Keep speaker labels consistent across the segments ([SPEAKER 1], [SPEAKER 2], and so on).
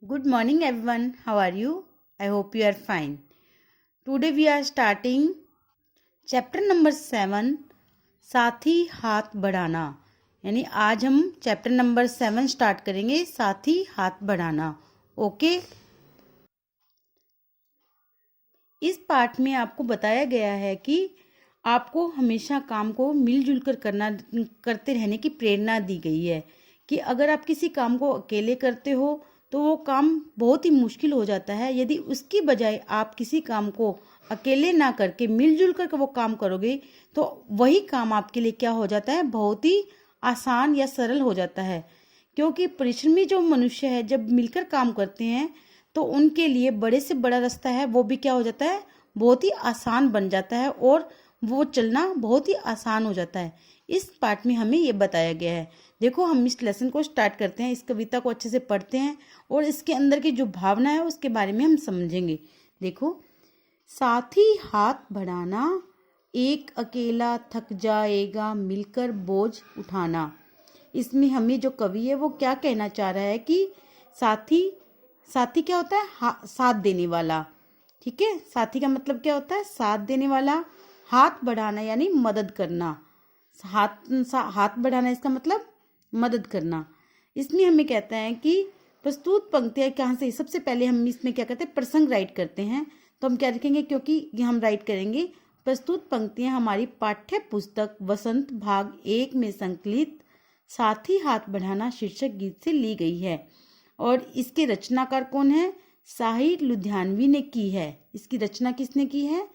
[SPEAKER 1] Good morning, everyone. How are you? I hope you are fine. Today we are starting chapter number 7 साथी हाथ बढ़ाना। यानी आज हम चैप्टर नंबर 7 स्टार्ट करेंगे, साथी हाथ बढ़ाना। ओके, इस पार्ट में आपको बताया गया है कि आपको हमेशा काम को मिलजुल कर करते रहने की प्रेरणा दी गई है कि अगर आप किसी काम को अकेले करते हो तो वो काम बहुत ही मुश्किल हो जाता है। यदि उसकी बजाय आप किसी काम को अकेले ना करके मिलजुल कर वो काम करोगे तो वही काम आपके लिए क्या हो जाता है, बहुत ही आसान या सरल हो जाता है। क्योंकि परिश्रमी जो मनुष्य है जब मिलकर काम करते हैं तो उनके लिए बड़े से बड़ा रास्ता है वो भी क्या हो जाता है, बहुत ही आसान बन जाता है और वो चलना बहुत ही आसान हो जाता है। इस पार्ट में हमें ये बताया गया है। देखो, हम इस लेसन को स्टार्ट करते हैं, इस कविता को अच्छे से पढ़ते हैं और इसके अंदर की जो भावना है उसके बारे में हम समझेंगे। देखो, साथी हाथ बढ़ाना, एक अकेला थक जाएगा मिलकर बोझ उठाना। इसमें हमें जो कवि है वो क्या कहना चाह रहा है कि साथी क्या होता है, साथ देने वाला। ठीक है, साथी का मतलब क्या होता है, साथ देने वाला। हाथ बढ़ाना यानी मदद करना। हाथ बढ़ाना इसका मतलब मदद करना। इसमें हमें कहता है कि प्रस्तुत पंक्तियां कहाँ से, सबसे पहले हम इसमें क्या करते हैं, प्रसंग राइट करते हैं। तो हम क्या लिखेंगे, क्योंकि हम राइट करेंगे प्रस्तुत पंक्तियां हमारी पाठ्य पुस्तक वसंत भाग 1 में संकलित साथी हाथ बढ़ाना शीर्षक गीत से ली गई है। और इसके रचनाकार कौन है, साहिर लुधियानवी ने की है। इसकी रचना किसने की है,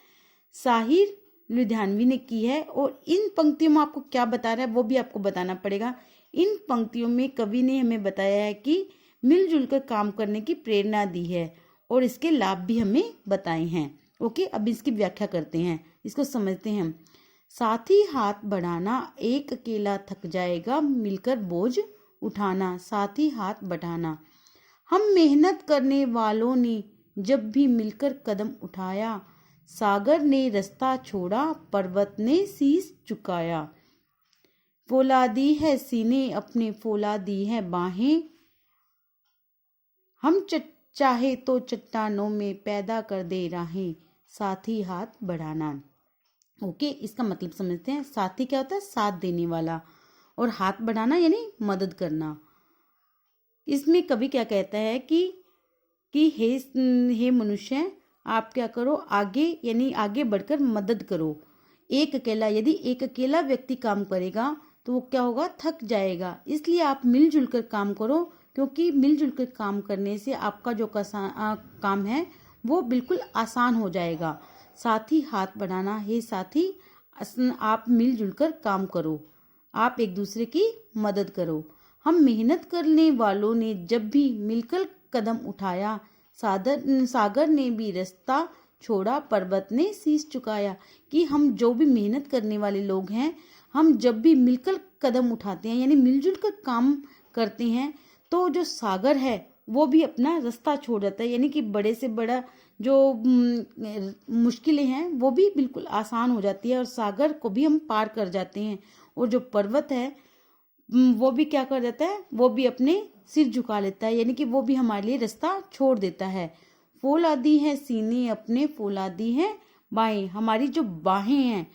[SPEAKER 1] साहिर लुधियानवी ने की है। और इन पंक्तियों में आपको क्या बता रहा है वो भी आपको बताना पड़ेगा। इन पंक्तियों में कवि ने हमें बताया है कि मिलजुल कर काम करने की प्रेरणा दी है और इसके लाभ भी हमें बताए हैं। ओके, अब इसकी व्याख्या करते हैं, इसको समझते हैं हम। साथी हाथ बढ़ाना, एक अकेला थक जाएगा मिलकर बोझ उठाना। साथी हाथ बढ़ाना, हम मेहनत करने वालों ने जब भी मिलकर कदम उठाया, सागर ने रास्ता छोड़ा पर्वत ने शीश झुकाया। फौलादी है सीने अपने, फौलादी है बाहें, हम चाहे तो चट्टानों में पैदा कर दे राहें। साथी हाथ बढ़ाना। ओके, इसका मतलब समझते हैं। साथी क्या होता है, साथ देने वाला, और हाथ बढ़ाना यानी मदद करना। इसमें कवि क्या कहता है कि हे मनुष्य, आप क्या करो, आगे यानी आगे बढ़कर मदद करो। यदि एक अकेला व्यक्ति काम करेगा तो वो क्या होगा, थक जाएगा। इसलिए आप मिलजुल कर काम करो, क्योंकि मिलजुल कर काम करने से आपका जो काम है वो बिल्कुल आसान हो जाएगा। साथी हाथ बढ़ाना, हे साथी आप मिलजुल कर काम करो, आप एक दूसरे की मदद करो। हम मेहनत करने वालों ने जब भी मिलकर कदम उठाया, सागर ने भी रास्ता छोड़ा पर्वत ने शीश झुकाया। कि हम जो भी मेहनत करने वाले लोग हैं, हम जब भी मिलकर कदम उठाते हैं यानी मिलजुल कर काम करते हैं तो जो सागर है वो भी अपना रास्ता छोड़ जाता है। यानी कि बड़े से बड़ा जो मुश्किलें हैं वो भी बिल्कुल आसान हो जाती है और सागर को भी हम पार कर जाते हैं। और जो पर्वत है वो भी क्या कर देता है, वो भी अपने सिर झुका लेता है, यानी कि वो भी हमारे लिए रास्ता छोड़ देता है। फौलादी है सीने अपने, फौलादी है बाहें, हमारी जो बाहें हैं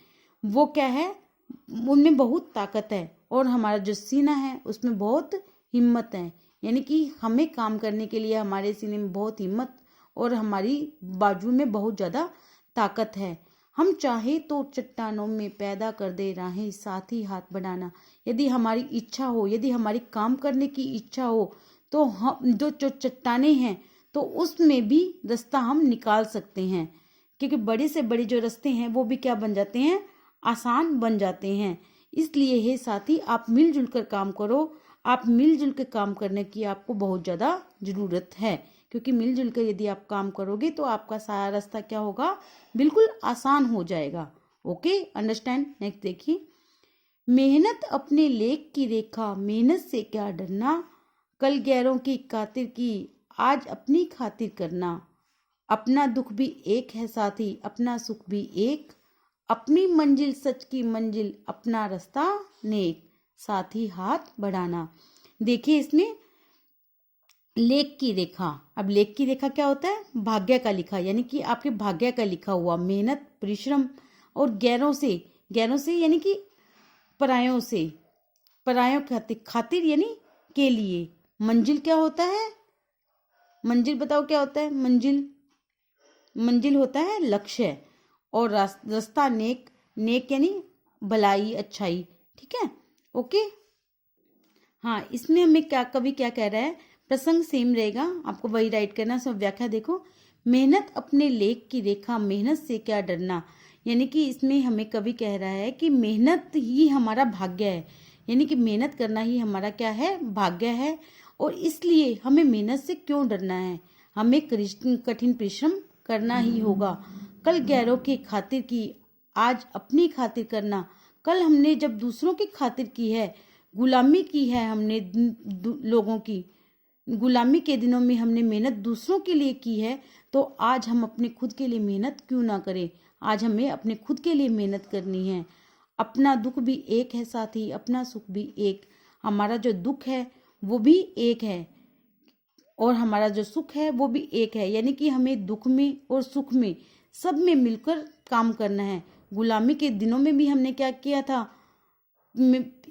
[SPEAKER 1] वो क्या है, उनमें बहुत ताकत है और हमारा जो सीना है उसमें बहुत हिम्मत है। यानी कि हमें काम करने के लिए हमारे सीने में बहुत हिम्मत और हमारी बाजू में बहुत ज़्यादा ताकत है। हम चाहे तो चट्टानों में पैदा कर दे राहें, साथी हाथ बढ़ाना। यदि हमारी इच्छा हो, यदि हमारी काम करने की इच्छा हो तो हम जो चट्टाने हैं तो उसमें भी रास्ता हम निकाल सकते हैं। क्योंकि बड़े से बड़े जो रास्ते हैं वो भी क्या बन जाते हैं, आसान बन जाते हैं। इसलिए हे साथी, आप मिलजुल कर काम करो। आप मिलजुल कर काम करने की आपको बहुत ज़्यादा ज़रूरत है, क्योंकि मिलजुल कर यदि आप काम करोगे तो आपका सारा रास्ता क्या होगा, बिल्कुल आसान हो जाएगा। Okay, understand. नेक्स्ट देखिए, मेहनत अपने लेख की रेखा, मेहनत से क्या डरना, कल गैरों की खातिर की आज अपनी खातिर करना। अपना दुख भी एक है साथी, अपना सुख भी एक, अपनी मंजिल सच की मंजिल, अपना रास्ता नेक। साथी हाथ बढ़ाना। देखिए, इसमें लेख की रेखा। अब लेख की रेखा क्या होता है? भाग्य का लिखा, यानी कि आपके भाग्य का लिखा हुआ, मेहनत, परिश्रम और गैरों से यानी कि परायों से, परायों खातिर यानी के लिए। मंजिल क्या होता है? मंजिल बताओ क्या होता है? मंजिल होता है लक्ष्य। और रास्ता नेक, नेक यानी भलाई, अच्छाई। ठीक है, ओके। हाँ, इसमें हमें क्या, कवि क्या कह रहा है, प्रसंग सेम रहेगा, आपको वही राइट करना। सब व्याख्या देखो। मेहनत अपने लेख की रेखा, मेहनत से क्या डरना। यानी कि इसमें हमें कवि कह रहा है कि मेहनत ही हमारा भाग्य है, यानी कि मेहनत करना ही हमारा क्या है? भाग्य है। और इसलिए हमें मेहनत से क्यों डरना है? हमें कठिन परिश्रम करना ही होगा। कल गैरों की खातिर की, आज अपनी खातिर करना। कल हमने जब दूसरों की खातिर की है, गुलामी की है हमने, लोगों की गुलामी के दिनों में हमने मेहनत दूसरों के लिए की है, तो आज हम अपने खुद के लिए मेहनत क्यों ना करें? आज हमें अपने खुद के लिए मेहनत करनी है। अपना दुख भी एक है साथी, अपना सुख भी एक। हमारा जो दुख है वो भी एक है और हमारा जो सुख है वो भी एक है, यानी कि हमें दुख में और सुख में सब में मिलकर काम करना है। गुलामी के दिनों में भी हमने क्या किया था?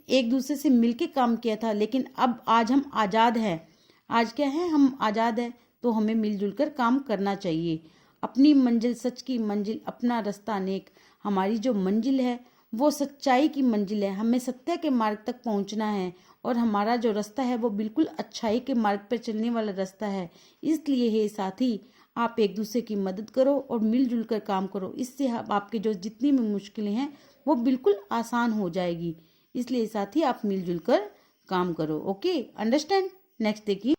[SPEAKER 1] एक दूसरे से मिलके काम किया था, लेकिन अब आज हम आज़ाद हैं। आज क्या है? हम आज़ाद हैं, तो हमें मिलजुल कर काम करना चाहिए। अपनी मंजिल सच की मंजिल, अपना रास्ता नेक। हमारी जो मंजिल है वो सच्चाई की मंजिल है, हमें सत्य के मार्ग तक पहुंचना है और हमारा जो रास्ता है वो बिल्कुल अच्छाई के मार्ग पर चलने वाला रास्ता है। इसलिए हे साथी, आप एक दूसरे की मदद करो और मिलजुल कर काम करो। इससे आपके जो जितनी भी मुश्किलें हैं वो बिल्कुल आसान हो जाएगी। इसलिए साथी, आप मिलजुल कर काम करो। Okay, understand. नेक्स्ट देखिए।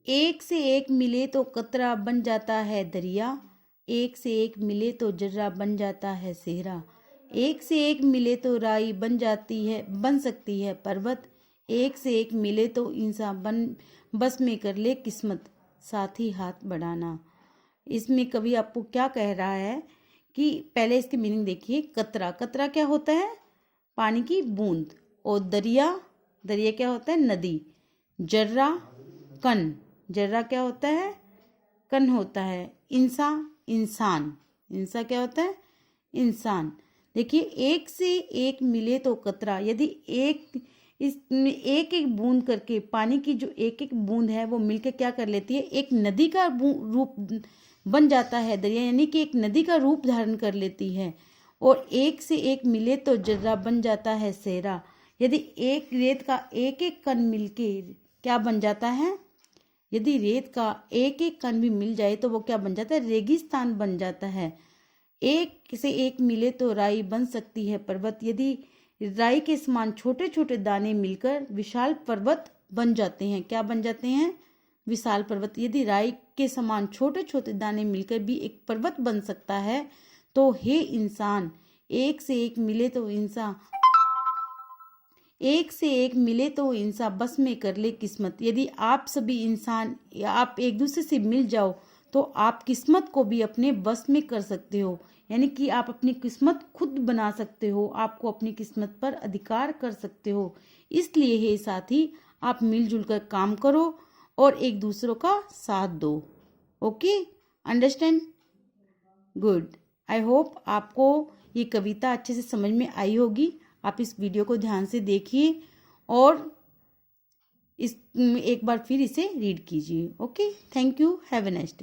[SPEAKER 1] एक से एक मिले तो कतरा बन जाता है दरिया, एक से एक मिले तो जर्रा बन जाता है सेहरा। एक से एक मिले तो राई बन सकती है पर्वत। एक से एक मिले तो इंसान बस में कर ले किस्मत, साथ ही हाथ बढ़ाना। इसमें कवि आपको क्या कह रहा है कि पहले इसकी मीनिंग देखिए। कतरा, कतरा क्या होता है? पानी की बूंद। और दरिया, दरिया क्या होता है? नदी। जर्रा, कण, जर्रा क्या होता है? कण होता है। इंसान, इंसान क्या होता है? इंसान। देखिए, एक से एक मिले तो कतरा, यदि इसमें एक एक बूंद करके, पानी की जो एक एक बूंद है वो मिलकर क्या कर लेती है? एक नदी का रूप बन जाता है दरिया, यानी कि एक नदी का रूप धारण कर लेती है। और एक से एक मिले तो जर्रा बन जाता है सेहरा, यदि एक रेत का एक एक कण मिलके क्या बन जाता है? यदि रेत का एक एक कण भी मिल जाए तो वो क्या बन जाता है? रेगिस्तान बन जाता है। एक से एक मिले तो राई बन सकती है पर्वत, यदि राई के समान छोटे छोटे दाने मिलकर विशाल पर्वत बन जाते हैं। क्या बन जाते हैं? विशाल पर्वत। यदि राई के समान छोटे छोटे दाने मिलकर भी एक पर्वत बन सकता है, तो हे इंसान, एक से एक मिले तो इंसान बस में कर ले किस्मत। यदि आप सभी इंसान, आप एक दूसरे से मिल जाओ तो आप किस्मत को भी अपने बस में कर सकते हो, यानी कि आप अपनी किस्मत खुद बना सकते हो, आपको अपनी किस्मत पर अधिकार कर सकते हो। इसलिए हे साथी, आप मिलजुल कर काम करो और एक दूसरों का साथ दो। Okay, understand? Good. I hope आपको ये कविता अच्छे से समझ में आई होगी। आप इस वीडियो को ध्यान से देखिए और एक बार फिर इसे रीड कीजिए। Okay, thank you, have a nice day.